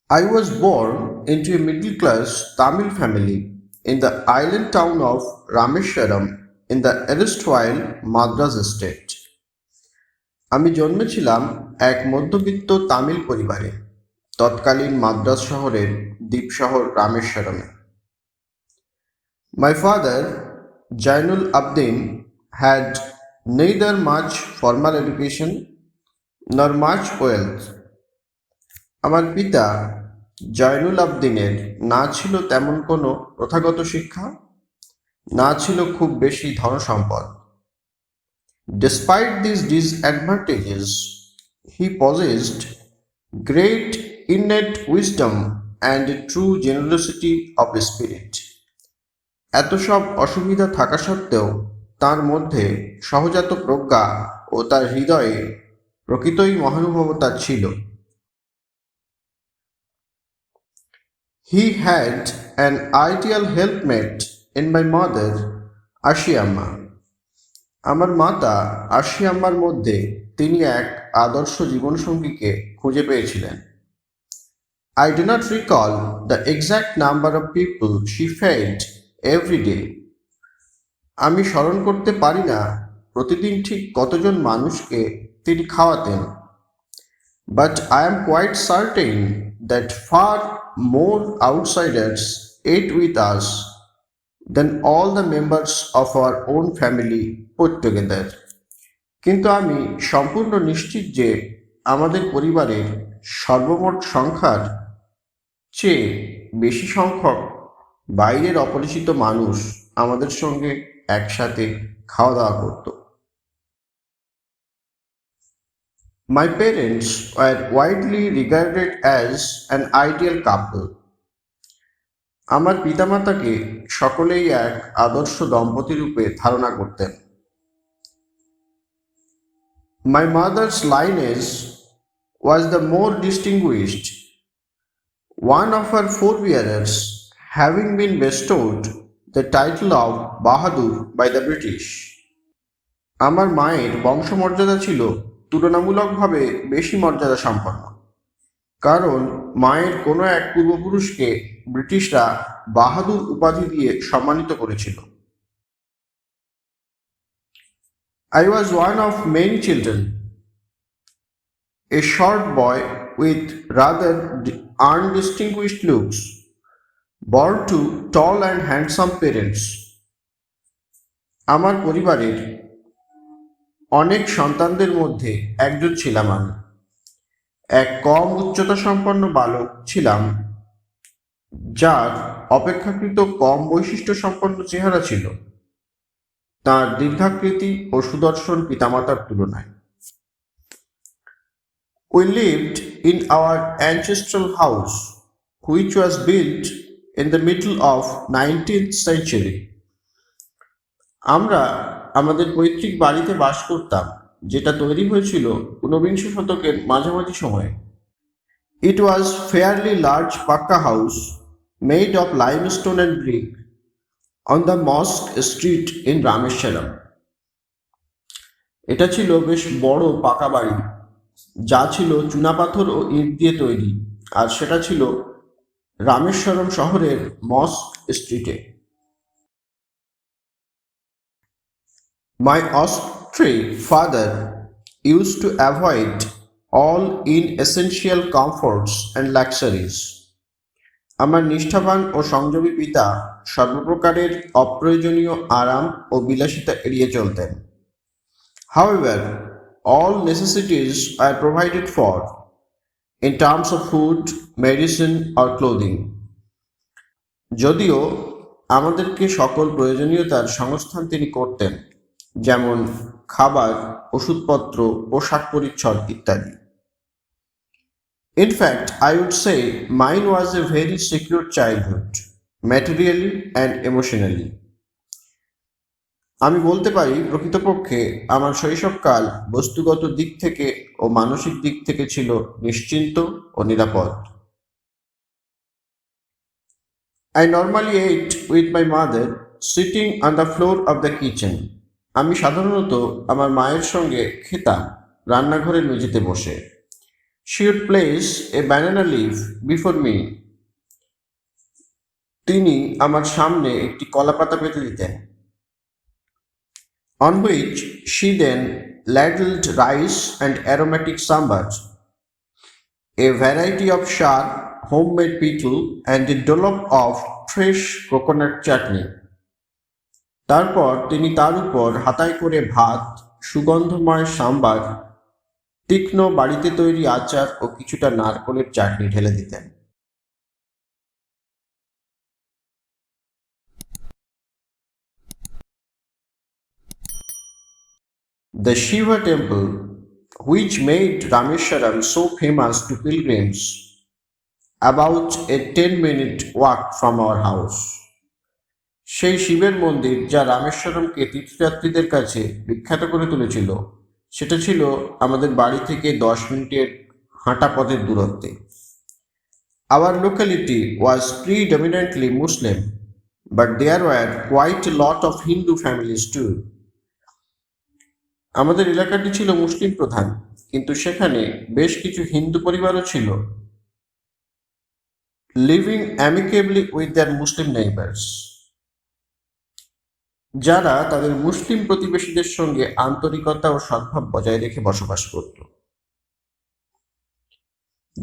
I was born into a middle class Tamil family in the island town of Rameshwaram in the erstwhile Madras state. আমি জন্মেছিলাম এক মধ্যবিত্ত তামিল পরিবারে তৎকালীন মাদ্রাজ শহরের দ্বীপ শহর রামেশ্বরমে। My father, Jainul Abdin, had neither much formal education nor much wealth. আমার পিতা জয়নুল আবদিনের না ছিল তেমন কোনো প্রথাগত শিক্ষা, না ছিল খুব বেশি ধনসম্পদ। Despite these disadvantages, he possessed great innate wisdom and a true generosity of spirit. এত সব অসুবিধা থাকা সত্ত্বেও তার মধ্যে সহজাত প্রজ্ঞা ও তার হৃদয়ে প্রকৃতই মহানুভবতা ছিল। He had an ideal helpmate in my mother, আশি আম্মা। আমার মাতা আশি আম্মার মধ্যে তিনি এক আদর্শ জীবনসঙ্গীকে খুঁজে পেয়েছিলেন। I do not recall the exact number of people she fed every day. আমি স্মরণ করতে পারি না প্রতিদিন ঠিক কতজন মানুষকে তিনি খাওয়াতেন। But I am quite certain that far more outsiders ate with us than all the members of our own family put together. কিন্তু আমি সম্পূর্ণ নিশ্চিত যে আমাদের পরিবারের সর্বমোট সংখ্যার চেয়ে বেশি সংখ্যক বাইরের অপরিচিত মানুষ আমাদের সঙ্গে একসাথে খাওয়া দাওয়া করত। My parents were widely regarded as an ideal couple. আমার পিতামাতাকে সকলেই এক আদর্শ দম্পতি রূপে ধারণা করতেন। My mother's lineage was the more distinguished, one of her forebearers having been bestowed the title of Bahadur by the British. আমার মায়ের বংশমর্যাদা ছিল তুলনামূলকভাবে বেশি মর্যাদা সম্পন্ন, কারণ মায়ের কোনো এক পূর্বপুরুষকে ব্রিটিশরা বাহাদুর উপাধি দিয়ে সম্মানিত করেছিল। I was one of many children, a short boy with rather undistinguished looks, born to tall and handsome parents. আমার পরিবারের অনেক সন্তানদের মধ্যে একজন ছিলাম আমি। এক কম উচ্চতা সম্পন্ন বালক ছিলাম, যার অপেক্ষাকৃত কম বৈশিষ্ট্য সম্পন্ন চেহারা ছিল তার দীর্ঘাকৃতি ও সুদর্শন পিতামাতার তুলনায়। We lived in our ancestral house, which was built in the middle of 19th century. আমরা আমাদের পৈতৃক বাড়িতে বাস করতাম, যেটা তৈরি হয়েছিল ঊনবিংশ শতকের মাঝামাঝি সময়ে। It was fairly large পাক্কা house made of limestone and brick on the Mosque Street in Rameshwaram. এটা ছিল বেশ বড় পাকা বাড়ি, যা ছিল চুনাপাথর ও ইট দিয়ে তৈরি, আর সেটা ছিল রামেশ্বরম শহরের মস্ক স্ট্রিটে। My austere father used to avoid all inessential comforts and luxuries. আমার নিষ্ঠাবান ও সংযমী পিতা সর্বপ্রকারের অপ্রয়োজনীয় আরাম ও বিলাসিতা এড়িয়ে চলতেন। However, all necessities are provided for in terms of food, medicine or clothing. যদিও আমাদেরকে সকল প্রয়োজনীয়তার সংস্থান তিনি করতেন, যেমন খাবার, ওষুধপত্র, পোশাক পরিচ্ছদ ইত্যাদি। In fact, I would say mine was a very secure childhood, materially and emotionally. আমি বলতে পারি প্রকৃতপক্ষে আমার শৈশবকাল বস্তুগত দিক থেকে ও মানসিক দিক থেকে ছিল নিশ্চিন্ত ও নিরাপদ। I normally ate with my mother sitting on the floor of the kitchen. আমি সাধারণত আমার মায়ের সঙ্গে খেতাম রান্নাঘরের মেঝেতে বসে। She would place a banana leaf before me. তিনি আমার সামনে একটি কলাপাতা পেতে দিতেন, on which she then ladled rice and aromatic sambar, a variety of sharp homemade pickle and a dollop of fresh coconut chutney. তারপর তিনি তার উপর হাতায় করে ভাত, সুগন্ধময় সাম্বার, তীক্ষ্ণ বাড়িতে তৈরি আচার ও কিছুটা নারকেলের চাটনি ঢেলে দিতেন। The Shiva temple, which made Rameshwaram so famous to pilgrims, about a 10-minute walk from our house. সেই শিবের মন্দির যা রামেশ্বরমকে তীর্থযাত্রীদের কাছে বিখ্যাত করে তুলেছিল, সেটা ছিল আমাদের বাড়ি থেকে 10 মিনিটের হাঁটা পথের দূরত্বে। Our locality was predominantly Muslim, but there were quite a lot of Hindu families too. আমাদের এলাকাটি ছিল মুসলিম প্রধান, কিন্তু সেখানে বেশ কিছু হিন্দু পরিবারও ছিল, living amicably with their Muslim neighbors, যারা তাদের মুসলিম প্রতিবেশীদের সঙ্গে আন্তরিকতা ও সদ্ভাব বজায় রেখে বসবাস করত।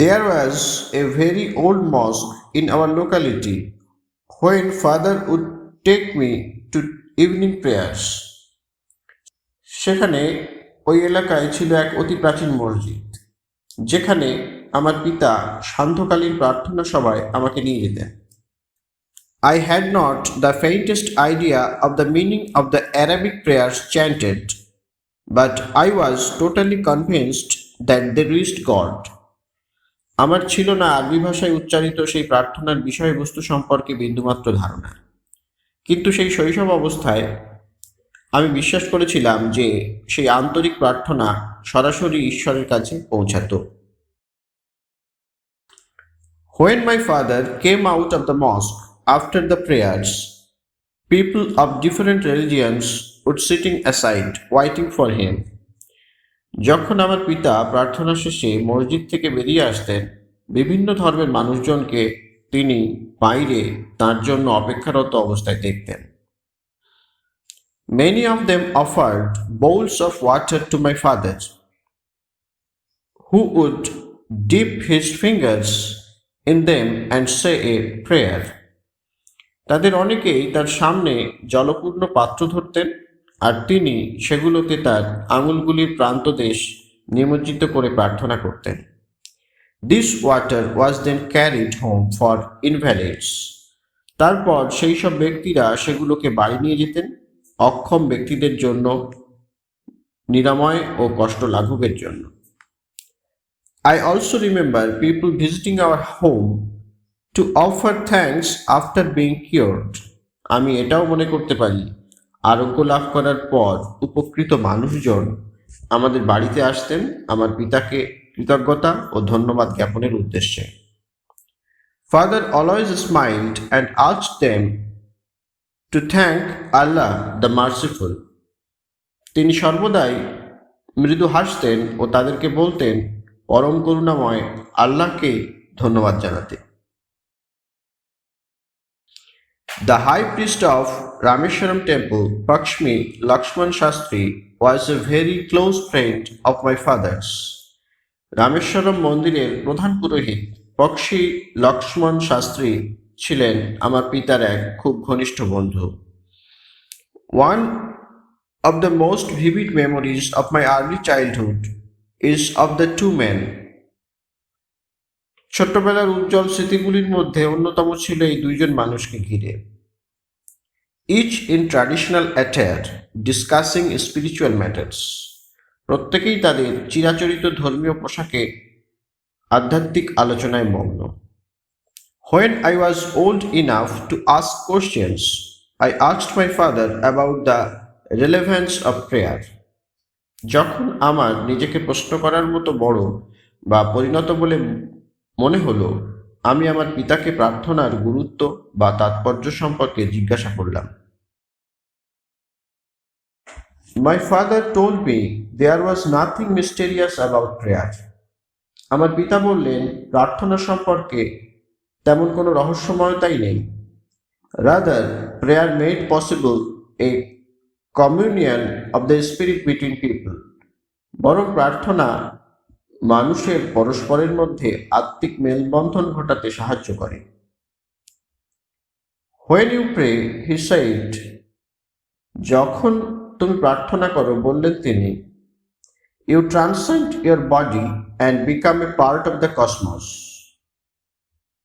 There was a very old mosque in our locality when father would take me to evening prayers. সেখানে ওই এলাকায় ছিল এক অতি প্রাচীন মসজিদ, যেখানে আমার পিতা সান্ধ্যকালীন প্রার্থনা সভায় আমাকে নিয়ে যেতেন। I had not the faintest idea of the meaning of the Arabic prayers chanted, but I was totally convinced that they reached God. আমার ছিল না আরবি ভাষায় উচ্চারিত সেই প্রার্থনার বিষয়বস্তু সম্পর্কে বিন্দুমাত্র ধারণা, কিন্তু সেই শৈশব অবস্থায় আমি বিশ্বাস করেছিলাম যে সেই আন্তরিক প্রার্থনা সরাসরি ঈশ্বরের কাছে পৌঁছাত। When my father came out of the mosque after the prayers, people of different religions would sitting aside waiting for him. যখন আমার পিতা প্রার্থনা শেষে মসজিদ থেকে বেরিয়ে আসতেন, বিভিন্ন ধর্মের মানুষজনকে তিনি বাইরে তার জন্য অপেক্ষারত অবস্থায় দেখতেন। Many of them offered bowls of water to my father, who would dip his fingers in them and say a prayer. তাদের অনেকেই তার সামনে জলপূর্ণ পাত্র ধরতেন, আর তিনি সেগুলোতে তার আঙুলগুলির প্রান্তদেশ নিমজ্জিত করে প্রার্থনা করতেন। This water was then carried home for invalids. তারপর সেই সব ব্যক্তিরা সেগুলোকে বাড়ি নিয়ে যেতেন, অক্ষম ব্যক্তিদের জন্য, নিরাময় ও কষ্ট লাঘবের জন্য। I also remember people visiting our home to offer thanks after being cured. আমি এটাও মনে করতে পারি আরোগ্য লাভ করার পর উপকৃত মানুষজন আমাদের বাড়িতে আসতেন আমার পিতাকে কৃতজ্ঞতা ও ধন্যবাদ জ্ঞাপনের উদ্দেশ্যে। Father always smiled and asked them to thank Allah the Merciful. তিনি সর্বদাই মৃদু হাসতেন ও তাদেরকে বলতেন পরম করুণাময় আল্লাহকে ধন্যবাদ জানাতে। The high priest of Rameshwaram temple, Pakshmi Lakshman Shastri, was a very close friend of my father's. Rameswaram মন্দিরের প্রধান পুরোহিত পক্ষী লক্ষ্মণ শাস্ত্রী ছিলেন আমার পিতার এক খুব ঘনিষ্ঠ বন্ধু। One of the most vivid memories of my early childhood is of the two men. ছোট্টবেলার উজ্জ্বল স্মৃতিগুলির মধ্যে অন্যতম ছিল এই দুইজন মানুষকে ঘিরে। Each in traditional attire discussing spiritual matters. প্রত্যেকেই তাদের চিরাচরিত ধর্মীয় পোশাকে আধ্যাত্মিক আলোচনায় মগ্ন। When I was old enough to ask questions, I asked my father about the relevance of prayer. যখন আমার নিজেকে প্রশ্ন করার মতো বড় বা পরিণত বলে মনে হলো, আমি আমার পিতাকে প্রার্থনার গুরুত্ব বা তাৎপর্য সম্পর্কে জিজ্ঞাসা করলাম। My father told me there was nothing mysterious about prayer. আমার পিতা বললেন, প্রার্থনা সম্পর্কে তেমন কোনো রহস্যময়তাই নেই। Rather, prayer made possible A communion of the spirit between people. বরং প্রার্থনা মানুষের পরস্পরের মধ্যে আত্মিক মেলবন্ধন ঘটাতে সাহায্য করে। When you pray, he said, যখন তুমি প্রার্থনা করো, বললেন তিনি, you transcend your body and become a part of the cosmos.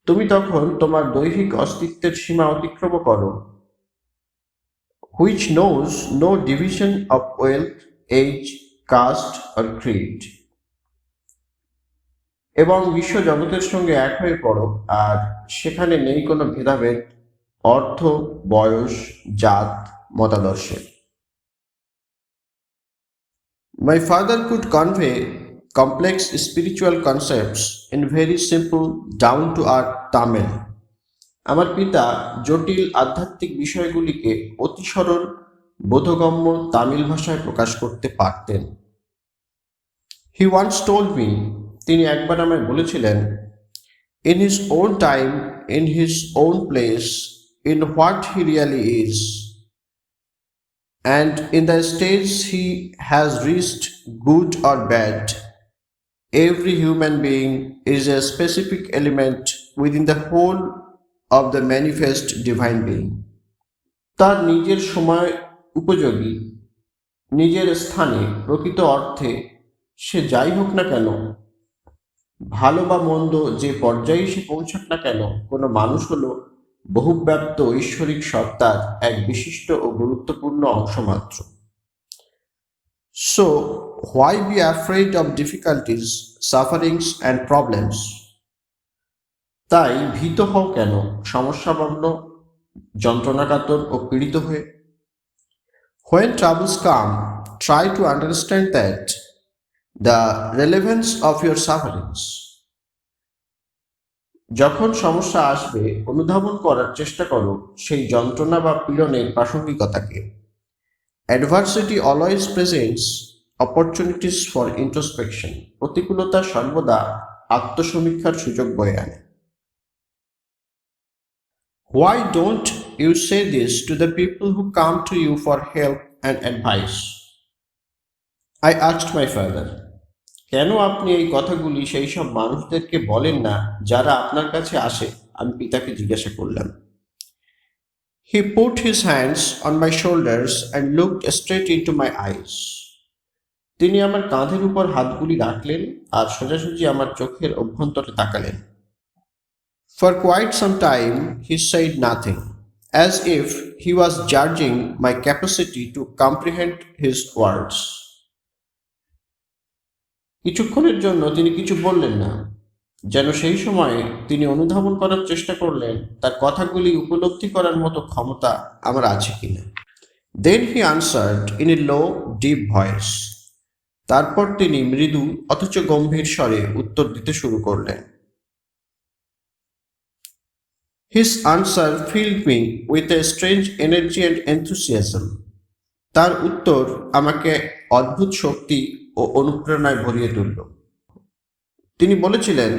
তুমি তখন তোমার দৈহিক অস্তিত্বের সীমা অতিক্রম করো, which knows no division of wealth, age, caste or creed. এবং বিশ্ব জগতের সঙ্গে এক হয়ে পড়ো, আর সেখানে নেই কোনো ভেদাভেদ অর্থ, বয়স, জাত, মতাদর্শের। My father could convey complex spiritual concepts in very simple, down-to-earth Tamil. আমার পিতা জটিল আধ্যাত্মিক বিষয়গুলিকে অতি সরল, বোধগম্য তামিল ভাষায় প্রকাশ করতে পারতেন। He once told me, তিনি একবার আমায় বলেছিলেন, in his own time, in his own place, in what he really is, and in the stage he has reached, good or bad, every human being is a specific element within the whole of the manifest divine being. তার নিজের সময় উপযোগী, নিজের স্থানে প্রকৃত অর্থে সে যাই হোক না কেন, ভালো বা মন্দ যে পর্যায়ে সে পৌঁছাক না কেন, কোনো মানুষ হলো বহুব্যাপ্ত ঐশ্বরিক সত্তার এক বিশিষ্ট ও গুরুত্বপূর্ণ অংশ মাত্র। So, why be afraid of difficulties, sufferings and problems? তাই ভীত হও কেন সমস্যাবন্ন, যন্ত্রণাকাতর ও পীড়িত হয়ে? When troubles come, try to understand that the relevance of your sufferings. যখন সমস্যা আসবে, অনুধাবন করার চেষ্টা করো সেই যন্ত্রণা বা পীড়নের প্রাসঙ্গিকতাকে। Adversity always presents opportunities for introspection. প্রতিকূলতা সর্বদা আত্মসমীক্ষার সুযোগ বয়ে আনে। Why don't you say this to the people who come to you for help and advice? I asked my father. কেন আপনি এই কথাগুলি সেই সব মানুষদেরকে বলেন না যারা আপনার কাছে আসে? আমি পিতাকে জিজ্ঞাসা করলাম। He put his hands on my shoulders and looked straight into my eyes. তিনি আমার কাঁধের উপর হাতগুলি রাখলেন আর সোজাসুজি আমার চোখের অভ্যন্তরে তাকালেন। For quite some time he said nothing, as if he was judging my capacity to comprehend his words. কিছুক্ষণের জন্য তিনি কিছু বললেন না, যেন সেই সময়ে তিনি অনুধাবন করার চেষ্টা করলেন তার কথাগুলি উপলব্ধি করার মতো ক্ষমতা আমার আছে কিনা। Then he answered in a low, deep voice. তারপর তিনি মৃদু অথচ গম্ভীর স্বরে উত্তর দিতে শুরু করলেন। His answer filled me with a strange energy and enthusiasm. তার উত্তর আমাকে অদ্ভুত শক্তি ও অনুপ্রেরণায় ভরিয়ে তুলল। তিনি বলেছিলেন,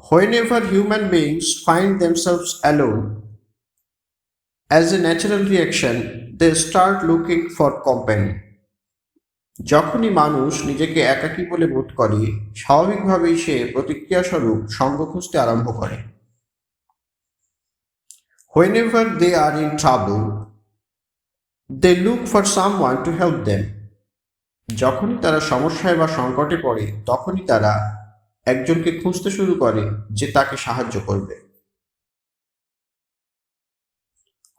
whenever human beings find themselves alone, as a natural reaction, they start looking for company. যখনই মানুষ নিজেকে একাকী বলে বোধ করে, স্বাভাবিকভাবেই সে প্রতিক্রিয়াস্বরূপ সঙ্গ খুঁজতে আরম্ভ করে। Whenever they are in trouble, they look for someone to help them. যখনই তারা সমস্যায় বা সংকটে পড়ে, তখনই তারা একজনকে খুঁজতে শুরু করে যে তাকে সাহায্য করবে।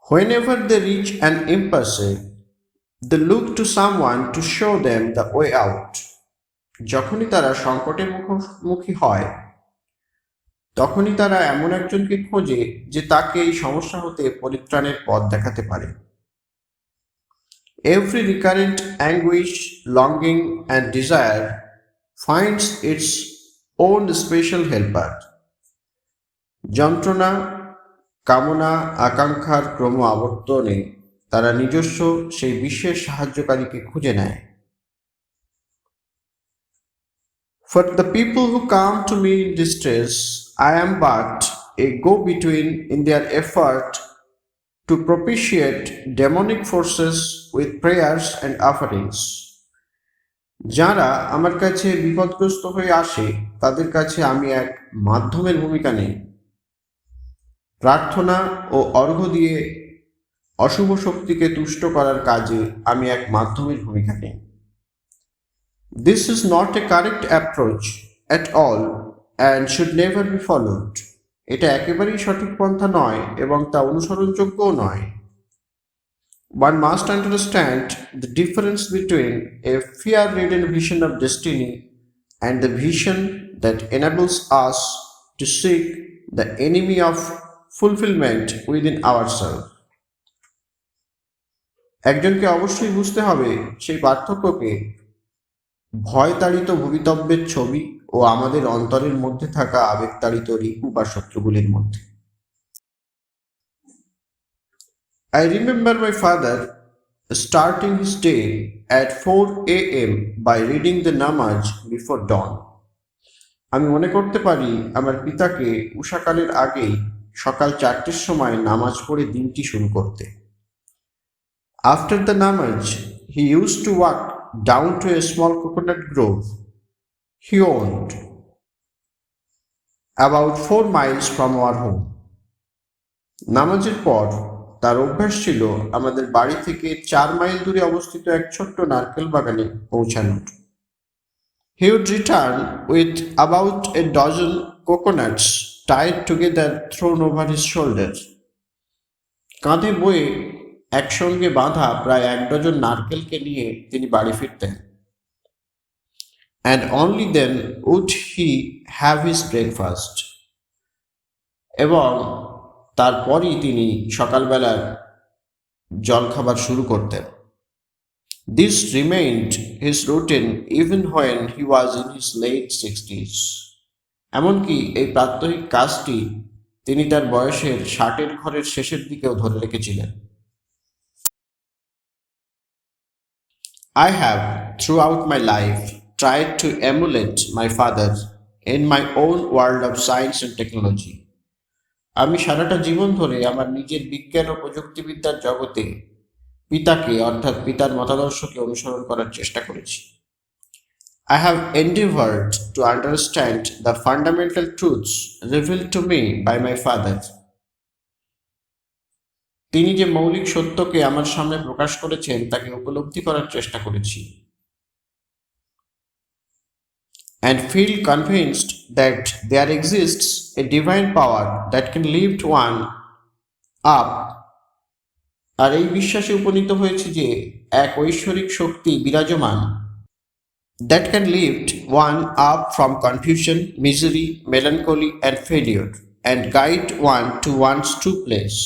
Whenever they reach an impasse, they look to someone to show them the way out. যখনই তারা সংকটের মুখোমুখি হয়, তখনই তারা এমন একজনকে খোঁজে যে তাকে এই সমস্যা হতে পরিত্রাণের পথ দেখাতে পারে। Every recurrent anguish, longing and desire finds its own special helper. যন্ত্রণা, কামনা, আকাঙ্ক্ষার ক্রম আবর্তনে তারা নিজস্ব সেই বিশেষ সাহায্যকারীকে খুঁজে নেয়। For the people who come to me in distress, I am but a go-between in their effort to propitiate demonic forces with prayers and offerings. যারা আমার কাছে বিপদগ্রস্ত হয়ে আসে তাদের কাছে আমি এক মাধ্যমের ভূমিকা নেই। প্রার্থনা ও অর্ঘ্য দিয়ে অশুভ শক্তিকে তুষ্ট করার কাজে আমি এক মাধ্যমের ভূমিকা নেই। This is not a correct approach at all and should never be followed. এটা একেবারেই সঠিক পন্থা নয় এবং তা অনুসরণযোগ্যও নয়। One must understand the difference between a fear-ridden vision of destiny and the vision that enables us to seek the enemy of fulfillment within ourselves. একজনকে অবশ্যই বুঝতে হবে সেই পার্থক্যকে ভয়তাড়িত ভবিতব্যের ছবি ও আমাদের অন্তরের মধ্যে থাকা আবেগতাড়িত রিপু বা শত্রুগুলির মধ্যে। I remember my father starting his day at 4 a.m. by reading the namaz before dawn. আমি মনে করতে পারি আমার পিতাকে উষাকালের আগেই সকাল 4টের সময় নামাজ পড়ে দিনটি শুরু করতে। After the namaz, he used to walk down to a small coconut grove he owned about 4 miles from our home. নামাজের পর তার অভ্যাস ছিল আমাদের বাড়ি থেকে 4 মাইল দূরে অবস্থিত এক ছোট্ট নারকেল বাগানে পৌঁছানোর। He would return with about a dozen coconuts tied together thrown over his shoulder. কাঁধে বয়ে একসঙ্গে বাঁধা প্রায় 1 ডজন নারকেলকে নিয়ে তিনি বাড়ি ফিরতেন। And only then would he have his breakfast. এবং তারপরই তিনি সকালবেলার জলখাবার শুরু করতেন। This remained his routine even when he was in his late 60s. এমনকি এই প্রাত্যহিক কাজটি তিনি তার বয়সের 60-এর ঘরের শেষের দিকেও ধরে রেখেছিলেন। I have, throughout my life, tried to emulate my father in my own world of science and technology. আমি সারাটা জীবন ধরে আমার নিজের বিজ্ঞান ও প্রযুক্তিবিদ্যার জগতে পিতাকে অর্থাৎ পিতার মতাদর্শকে অনুসরণ করার চেষ্টা করেছি। I have endeavored to understand the fundamental truths revealed to me by my father. তিনি যে মৌলিক সত্যকে আমার সামনে প্রকাশ করেছেন তাকে উপলব্ধি করার চেষ্টা করেছি। And feel convinced that there exists a divine power that can lift one up. আর এই বিশ্বাসে উপনীত হয়েছে যে এক ঐশ্বরিক শক্তি বিরাজমান that can lift one up from confusion, misery, melancholy and failure and guide one to one's true place.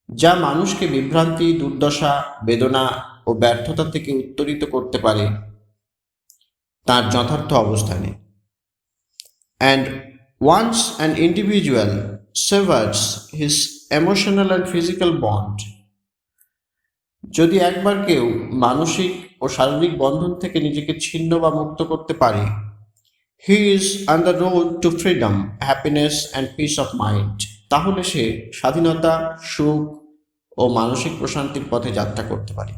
যা মানুষকে বিভ্রান্তি, দুর্দশা, বেদনা ও ব্যর্থতা থেকে উত্তরিত করতে পারে তার যথার্থ অবস্থানে। And once an individual severs his emotional and physical bond, যদি একবার কেউ মানসিক ও শারীরিক বন্ধন থেকে নিজেকে ছিন্ন বা মুক্ত করতে পারে, he is on the road to freedom, happiness and peace of mind. তাহলে সে স্বাধীনতা, সুখ ও মানসিক প্রশান্তির পথে যাত্রা করতে পারে।